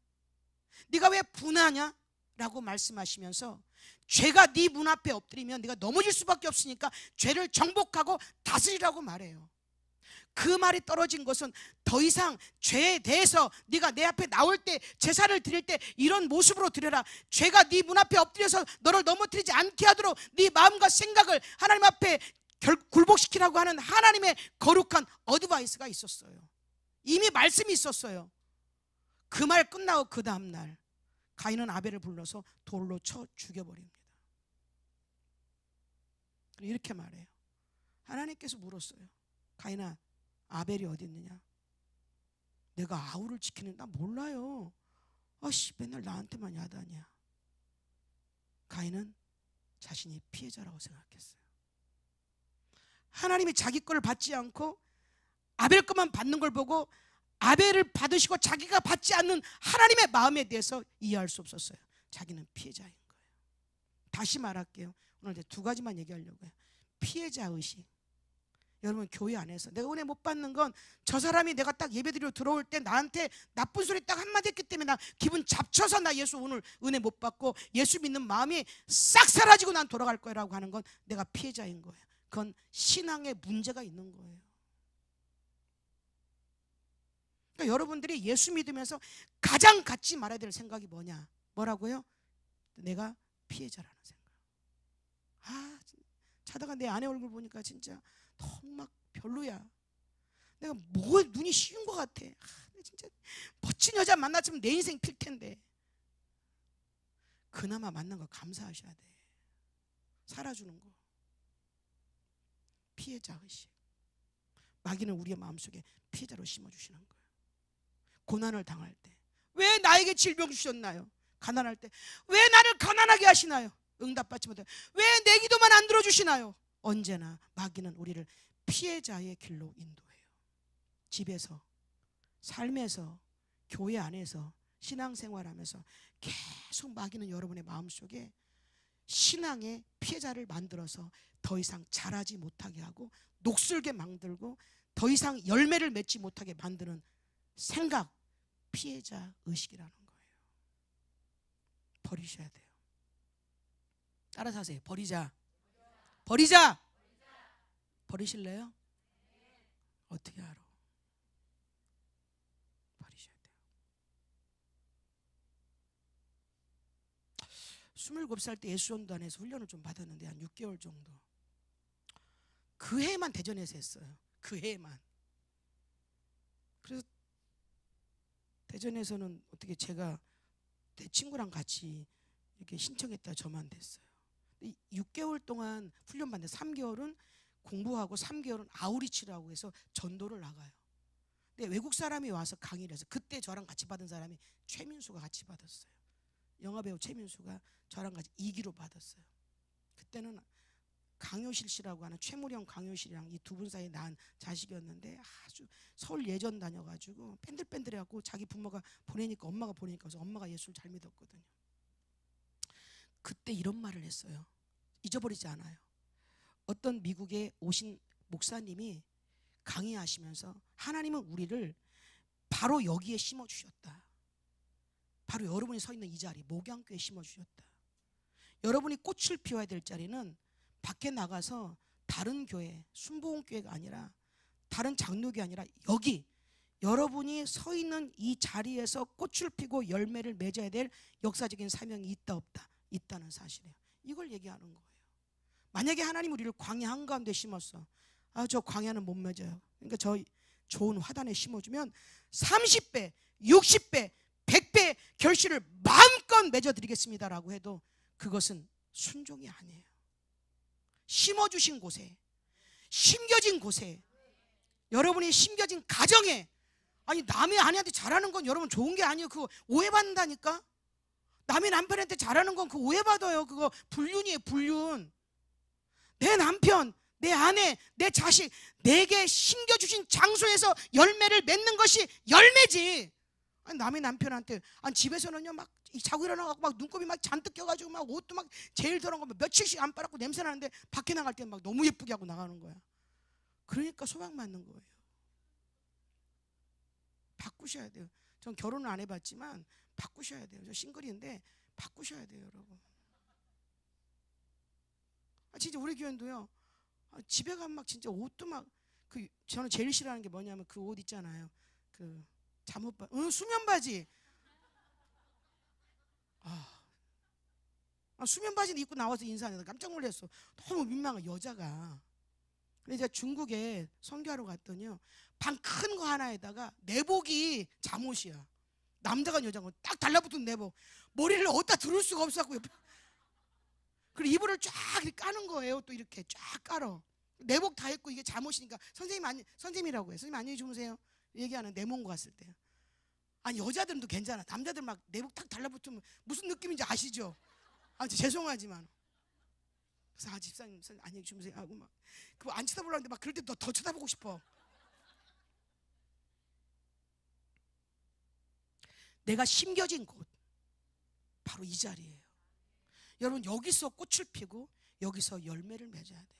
네가 왜 분하냐? 라고 말씀하시면서 죄가 네 문 앞에 엎드리면 네가 넘어질 수밖에 없으니까 죄를 정복하고 다스리라고 말해요. 그 말이 떨어진 것은 더 이상 죄에 대해서 네가 내 앞에 나올 때 제사를 드릴 때 이런 모습으로 드려라. 죄가 네 문 앞에 엎드려서 너를 넘어뜨리지 않게 하도록 네 마음과 생각을 하나님 앞에 굴복시키라고 하는 하나님의 거룩한 어드바이스가 있었어요. 이미 말씀이 있었어요. 그 말 끝나고 그 다음날 가인은 아벨을 불러서 돌로 쳐 죽여버립니다. 이렇게 말해요. 하나님께서 물었어요. 가인아, 아벨이 어디 있느냐? 내가 아우를 지키는, 나 몰라요. 맨날 나한테만 야단이야. 가인은 자신이 피해자라고 생각했어요. 하나님이 자기 거를 받지 않고 아벨 것만 받는 걸 보고 아벨을 받으시고 자기가 받지 않는 하나님의 마음에 대해서 이해할 수 없었어요. 자기는 피해자인 거예요. 다시 말할게요. 오늘 이제 두 가지만 얘기하려고요. 피해자 의식. 여러분, 교회 안에서 내가 은혜 못 받는 건 저 사람이 내가 딱 예배드리러 들어올 때 나한테 나쁜 소리 딱 한마디 했기 때문에 나 기분 잡쳐서 나 예수 오늘 은혜 못 받고 예수 믿는 마음이 싹 사라지고 난 돌아갈 거라고 하는 건 내가 피해자인 거예요. 그건 신앙에 문제가 있는 거예요. 그러니까 여러분들이 예수 믿으면서 가장 갖지 말아야 될 생각이 뭐냐? 뭐라고요? 내가 피해자라는 생각. 자다가 내 아내 얼굴 보니까 진짜 너무 막 별로야. 내가 뭐 눈이 쉬운 것 같아. 진짜 멋진 여자 만났으면 내 인생 필 텐데. 그나마 만난 거 감사하셔야 돼. 살아주는 거. 피해자 의식. 마귀는 우리의 마음속에 피해자로 심어주시는 거예요. 고난을 당할 때 왜 나에게 질병 주셨나요? 가난할 때 왜 나를 가난하게 하시나요? 응답받지 못해 왜 내 기도만 안 들어주시나요? 언제나 마귀는 우리를 피해자의 길로 인도해요. 집에서, 삶에서, 교회 안에서, 신앙생활하면서 계속 마귀는 여러분의 마음속에 신앙의 피해자를 만들어서 더 이상 자라지 못하게 하고 녹슬게 만들고 더 이상 열매를 맺지 못하게 만드는 생각, 피해자 의식이라는 거예요. 버리셔야 돼요. 따라서 하세요. 버리자. 버리자. 버리실래요? 어떻게 알아? 버리셔야 돼요. 27살 때 예수전단에서 훈련을 좀 받았는데 한 6개월 정도. 그 해만 대전에서 했어요. 그 해만. 그래서 대전에서는 어떻게 제가 내 친구랑 같이 이렇게 신청했다 저만 됐어요. 6개월 동안 훈련 받는데 3개월은 공부하고 3개월은 아우리치라고 해서 전도를 나가요. 근데 외국 사람이 와서 강의를 해서 그때 저랑 같이 받은 사람이 최민수가 같이 받았어요. 영화배우 최민수가 저랑 같이 2기로 받았어요. 그때는 강효실 씨라고 하는 최무령 강효실이랑 이 두 분 사이에 낳은 자식이었는데 아주 서울 예전 다녀가지고 뺀들뺀들해갖고 자기 부모가 보내니까 엄마가 보내니까 그래서 엄마가 예수를 잘 믿었거든요. 그때 이런 말을 했어요. 잊어버리지 않아요. 어떤 미국에 오신 목사님이 강의하시면서 하나님은 우리를 바로 여기에 심어주셨다. 바로 여러분이 서 있는 이 자리 목양교에 심어주셨다. 여러분이 꽃을 피워야 될 자리는 밖에 나가서 다른 교회 순복음교회가 아니라 다른 장로교 아니라 여기 여러분이 서 있는 이 자리에서 꽃을 피고 열매를 맺어야 될 역사적인 사명이 있다 없다? 있다는 사실이에요. 이걸 얘기하는 거예요. 만약에 하나님 우리를 광야 한가운데 심었어. 저 광야는 못 맺어요. 그러니까 저 좋은 화단에 심어주면 30배, 60배, 100배 결실을 마음껏 맺어드리겠습니다라고 해도 그것은 순종이 아니에요. 심어주신 곳에, 심겨진 곳에, 여러분이 심겨진 가정에, 아니 남의 아내한테 잘하는 건 여러분 좋은 게 아니에요. 그거 오해받는다니까. 남의 남편한테 잘하는 건 그거 오해받아요. 그거 불륜이에요. 불륜. 내 남편, 내 아내, 내 자식, 내게 심겨주신 장소에서 열매를 맺는 것이 열매지. 아니 남의 남편한테, 아니 집에서는요 막 자고 일어나고 막 눈곱이 막 잔뜩 껴가지고 막 옷도 막 제일 더러운 거 며칠씩 안 빨았고 냄새 나는데 밖에 나갈 때는 막 너무 예쁘게 하고 나가는 거야. 그러니까 소방 맞는 거예요. 바꾸셔야 돼요. 전 결혼을 안 해봤지만 바꾸셔야 돼요. 저 싱글인데 바꾸셔야 돼요, 여러분. 진짜 우리 교회도요. 집에 가면 막 진짜 옷도 막 저는 제일 싫어하는 게 뭐냐면 그 옷 있잖아요. 그 잠옷바, 수면 바지. 수면 바지는 입고 나와서 인사하는데 깜짝 놀랐어. 너무 민망해 여자가. 근데 제가 중국에 선교하러 갔더니요. 방 큰 거 하나에다가 내복이 잠옷이야. 남자가 여자가 딱 달라붙은 내복. 머리를 어디다 두를 수가 없었고 그리고 이불을 쫙 이렇게 까는 거예요. 또 이렇게 쫙 깔어. 내복 다 입고 이게 잠옷이니까 선생님이라고 해요. 선생님 안녕히 주무세요. 얘기하는 내몽고 갔을 때. 아니 여자들은 또 괜찮아. 남자들 막 내복 딱 달라붙으면 무슨 느낌인지 아시죠? 죄송하지만. 그래서 집사님 안녕히 주무세요 하고 막 그거 안 쳐다보려는데 막 그럴 때 더 쳐다보고 싶어. 내가 심겨진 곳 바로 이 자리예요. 여러분, 여기서 꽃을 피고 여기서 열매를 맺어야 돼요.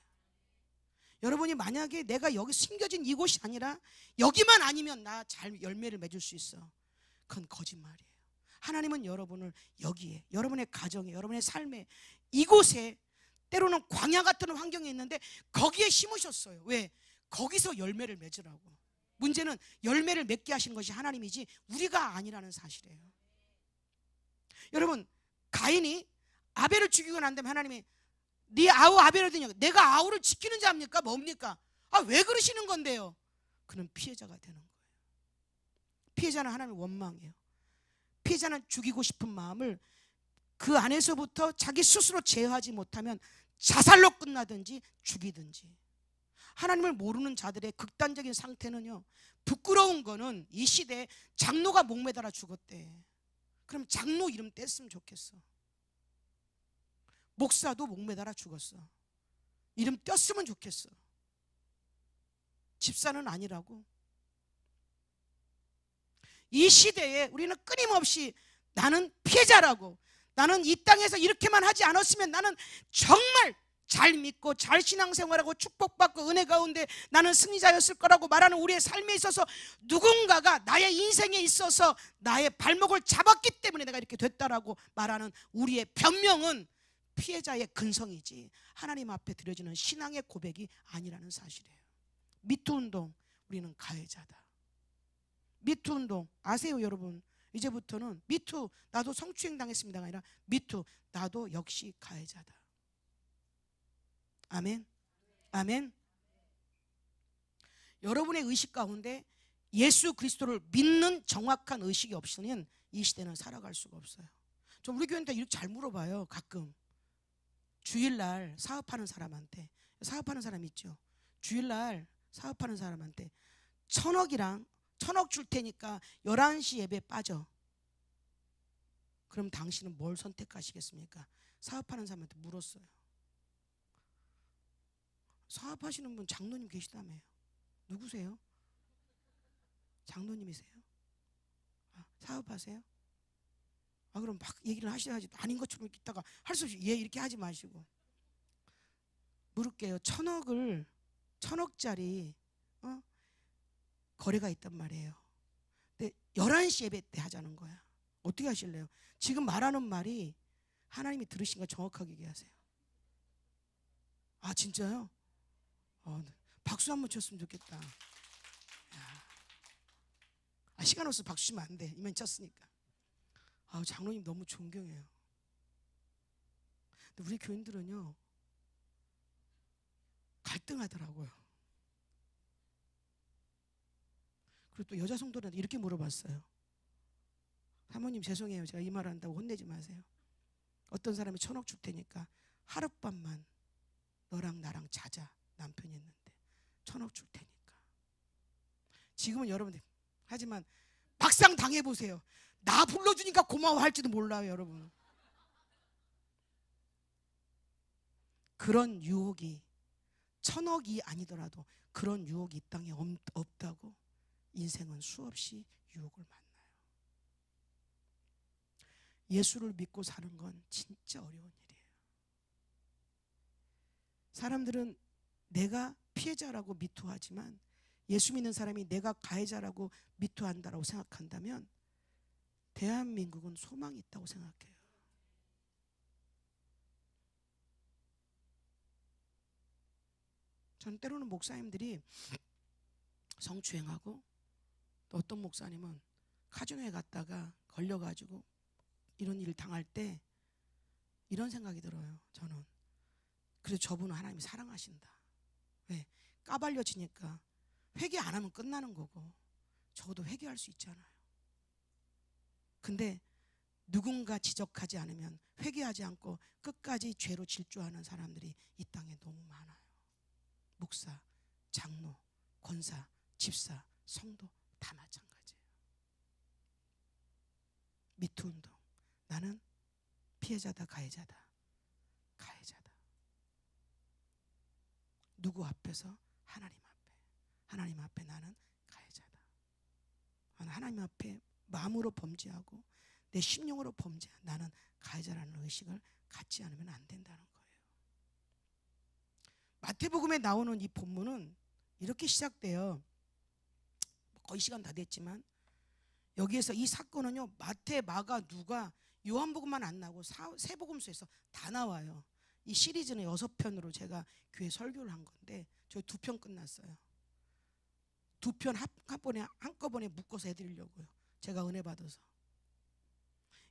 여러분이 만약에 내가 여기 심겨진 이곳이 아니라 여기만 아니면 나 잘 열매를 맺을 수 있어, 그건 거짓말이에요. 하나님은 여러분을 여기에, 여러분의 가정에, 여러분의 삶에, 이곳에, 때로는 광야 같은 환경에 있는데 거기에 심으셨어요. 왜? 거기서 열매를 맺으라고. 문제는 열매를 맺게 하시는 것이 하나님이지 우리가 아니라는 사실이에요. 여러분, 가인이 아벨을 죽이고 난 다음에 하나님이 네 아우 아벨을 드냐, 내가 아우를 지키는 자입니까? 뭡니까? 왜 그러시는 건데요? 그는 피해자가 되는 거예요. 피해자는 하나님을 원망해요. 피해자는 죽이고 싶은 마음을 그 안에서부터 자기 스스로 제어하지 못하면 자살로 끝나든지 죽이든지. 하나님을 모르는 자들의 극단적인 상태는요, 부끄러운 거는 이 시대에 장로가 목매달아 죽었대. 그럼 장로 이름 뗐으면 좋겠어. 목사도 목매달아 죽었어. 이름 뗐으면 좋겠어. 집사는 아니라고. 이 시대에 우리는 끊임없이 나는 피해자라고, 나는 이 땅에서 이렇게만 하지 않았으면 나는 정말 잘 믿고 잘 신앙생활하고 축복받고 은혜 가운데 나는 승리자였을 거라고 말하는 우리의 삶에 있어서 누군가가 나의 인생에 있어서 나의 발목을 잡았기 때문에 내가 이렇게 됐다라고 말하는 우리의 변명은 피해자의 근성이지 하나님 앞에 드려지는 신앙의 고백이 아니라는 사실이에요. 미투 운동, 우리는 가해자다. 미투 운동 아세요 여러분? 이제부터는 미투, 나도 성추행 당했습니다가 아니라 미투, 나도 역시 가해자다. 아멘. 아멘. 여러분의 의식 가운데 예수 그리스도를 믿는 정확한 의식이 없으면 이 시대는 살아갈 수가 없어요. 좀 우리 교회한테 이렇게 잘 물어봐요. 가끔 주일날 사업하는 사람한테, 사업하는 사람 있죠. 주일날 사업하는 사람한테 1,000억 줄 테니까 11시 예배 빠져. 그럼 당신은 뭘 선택하시겠습니까? 사업하는 사람한테 물었어요. 사업하시는 분 장로님 계시다며요. 누구세요? 장로님이세요? 사업하세요? 그럼 막 얘기를 하셔야지. 아닌 것처럼 있다가 할 수 없이 예 이렇게 하지 마시고. 물을게요. 1,000억짜리 거래가 있단 말이에요. 근데 11시 예배 때 하자는 거야. 어떻게 하실래요? 지금 말하는 말이 하나님이 들으신 거 정확하게 얘기하세요. 진짜요? 박수 한번 쳤으면 좋겠다. 시간 없어 박수 치면 안 돼. 이만 쳤으니까. 장로님 너무 존경해요. 근데 우리 교인들은요 갈등하더라고요. 그리고 또 여자 성도들한테 이렇게 물어봤어요. 사모님 죄송해요. 제가 이 말 한다고 혼내지 마세요. 어떤 사람이 1,000억 줄 테니까 하룻밤만 너랑 나랑 자자. 남편이 있는데 1,000억 줄 테니까. 지금은 여러분들 하지만 막상 당해보세요. 나 불러주니까 고마워할지도 몰라요 여러분. 그런 유혹이 1,000억이 아니더라도 그런 유혹이 이 땅에 없다고. 인생은 수없이 유혹을 만나요. 예수를 믿고 사는 건 진짜 어려운 일이에요. 사람들은 내가 피해자라고 미투하지만 예수 믿는 사람이 내가 가해자라고 미투한다라고 생각한다면 대한민국은 소망이 있다고 생각해요. 저는 때로는 목사님들이 성추행하고 또 어떤 목사님은 가정에 갔다가 걸려가지고 이런 일을 당할 때 이런 생각이 들어요. 저는 그래서 저분은 하나님이 사랑하신다. 왜? 까발려지니까 회개 안 하면 끝나는 거고 적어도 회개할 수 있잖아요. 근데 누군가 지적하지 않으면 회개하지 않고 끝까지 죄로 질주하는 사람들이 이 땅에 너무 많아요. 목사, 장로, 권사, 집사, 성도 다 마찬가지예요. 미투 운동. 나는 피해자다, 가해자다. 가해자다. 누구 앞에서? 하나님 앞에. 하나님 앞에 나는 가해자다. 하나님 앞에 마음으로 범죄하고 내 심령으로 범죄한 나는 가해자라는 의식을 갖지 않으면 안 된다는 거예요. 마태복음에 나오는 이 본문은 이렇게 시작돼요. 거의 시간 다 됐지만 여기에서 이 사건은요, 마태, 마가, 누가, 요한복음만 안 나오고 세 복음서에서 다 나와요. 이 시리즈는 6편으로 제가 교회 설교를 한 건데 저희 2편 끝났어요. 2편 한꺼번에 묶어서 해드리려고요. 제가 은혜 받아서.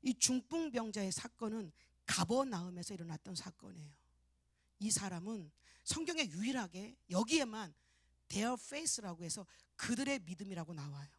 이 중풍병자의 사건은 가버나움에서 일어났던 사건이에요. 이 사람은 성경에 유일하게 여기에만 their faith라고 해서 그들의 믿음이라고 나와요.